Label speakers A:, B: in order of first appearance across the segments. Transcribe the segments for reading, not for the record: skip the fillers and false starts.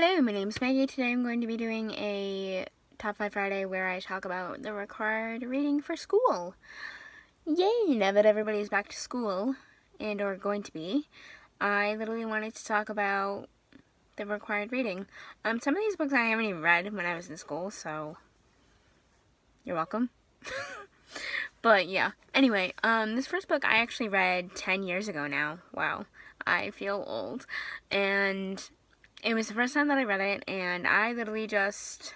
A: Hello, my name is Maggie. Today I'm going to be doing a Top 5 Friday where I talk about the required reading for school. Yay! Now that everybody's back to school, and or going to be, I literally wanted to talk about the required reading. Some of these books I haven't even read when I was in school, so you're welcome. But yeah, anyway, this first book I actually read 10 years ago now. Wow, I feel old. And it was the first time that I read it, and I literally just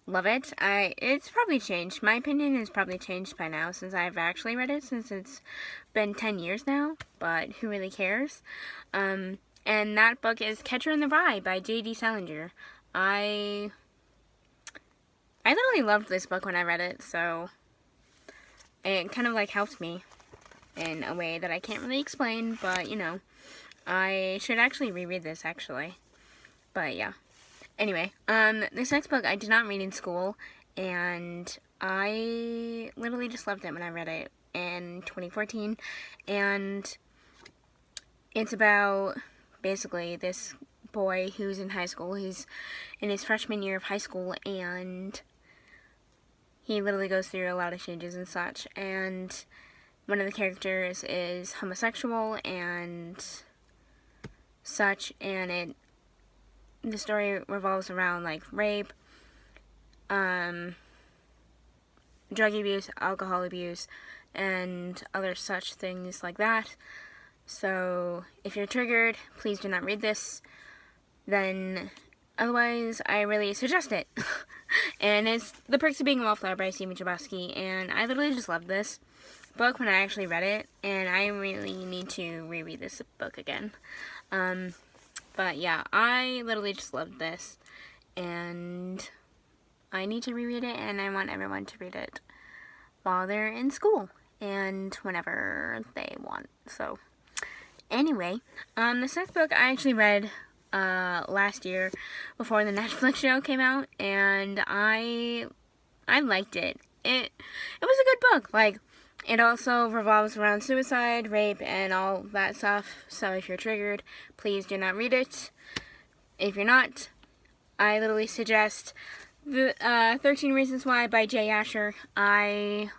A: love it. It's probably changed. My opinion has probably changed by now since I've actually read it, since it's been 10 years now, but who really cares? And that book is Catcher in the Rye by J.D. Salinger. I literally loved this book when I read it, so it kind of like helped me in a way that I can't really explain, but you know, I should actually reread this actually. But yeah. Anyway, this next book I did not read in school, and I literally just loved it when I read it in 2014, and it's about basically this boy who's in high school. He's in his freshman year of high school, and he literally goes through a lot of changes and such, and one of the characters is homosexual and such, and the story revolves around like rape, drug abuse, alcohol abuse, and other such things like that. So if you're triggered, please do not read this. Then otherwise, I really suggest it. And it's The Perks of Being a Wallflower by Chbosky, and I literally just loved this book when I actually read it, and I really need to reread this book again. But yeah, I literally just loved this, and I need to reread it, and I want everyone to read it while they're in school, and whenever they want. So, anyway, this next book I actually read last year before the Netflix show came out, and I liked it. It was a good book. Like, it also revolves around suicide, rape, and all that stuff. So if you're triggered, please do not read it. If you're not, I literally suggest the 13 Reasons Why by Jay Asher. I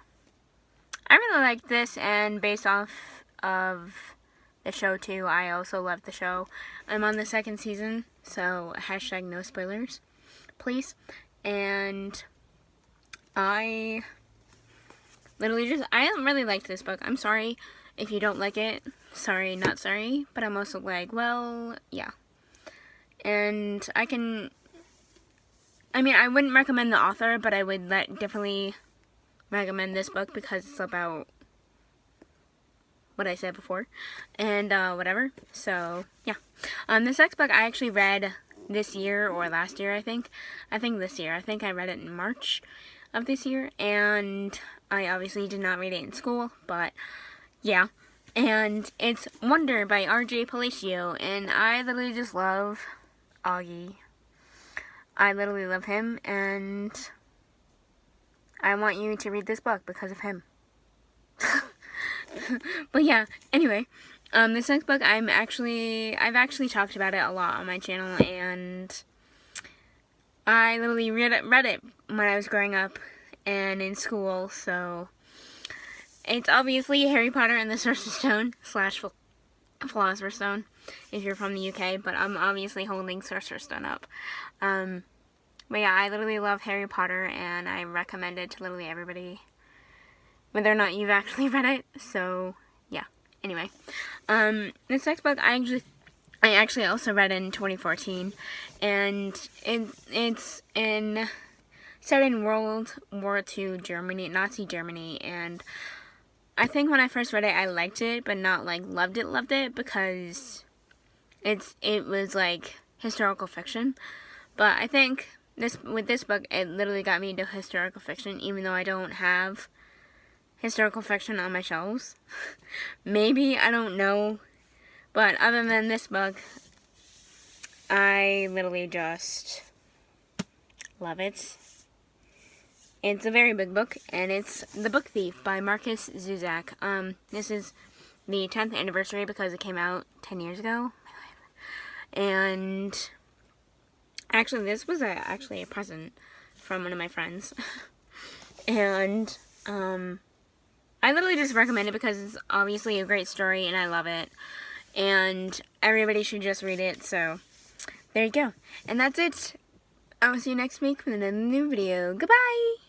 A: really liked this, and based off of the show too, I also loved the show. I'm on the second season, so hashtag no spoilers, please. And I really liked this book. I'm sorry if you don't like it. Sorry, not sorry. But I'm also like, well, yeah. And I wouldn't recommend the author, but I would definitely recommend this book because it's about what I said before. And, whatever. So, yeah. This next book I actually read this year or last year, I think. I think this year. I think I read it in March of this year, and I obviously did not read it in school, but yeah. And it's Wonder by R.J. Palacio, and I literally just love Augie. I literally love him, and I want you to read this book because of him. But yeah, anyway, this next book I've actually talked about it a lot on my channel, and I literally read it when I was growing up and in school, so it's obviously Harry Potter and the Sorcerer's Stone / Philosopher's Stone if you're from the UK, but I'm obviously holding Sorcerer's Stone up. But yeah, I literally love Harry Potter, and I recommend it to literally everybody, whether or not you've actually read it. So yeah, anyway, this next book I actually also read in 2014, and it's set in World War II Germany, Nazi Germany, and I think when I first read it, I liked it, but not like loved it, because it was like historical fiction. But I think with this book, it literally got me into historical fiction, even though I don't have historical fiction on my shelves. Maybe, I don't know. But other than this book, I literally just love it. It's a very big book, and it's The Book Thief by Markus Zusak. This is the 10th anniversary because it came out 10 years ago. And Actually, this was actually a present from one of my friends. And, I literally just recommend it because it's obviously a great story and I love it. And everybody should just read it, so there you go. And that's it. I will see you next week with another new video. Goodbye!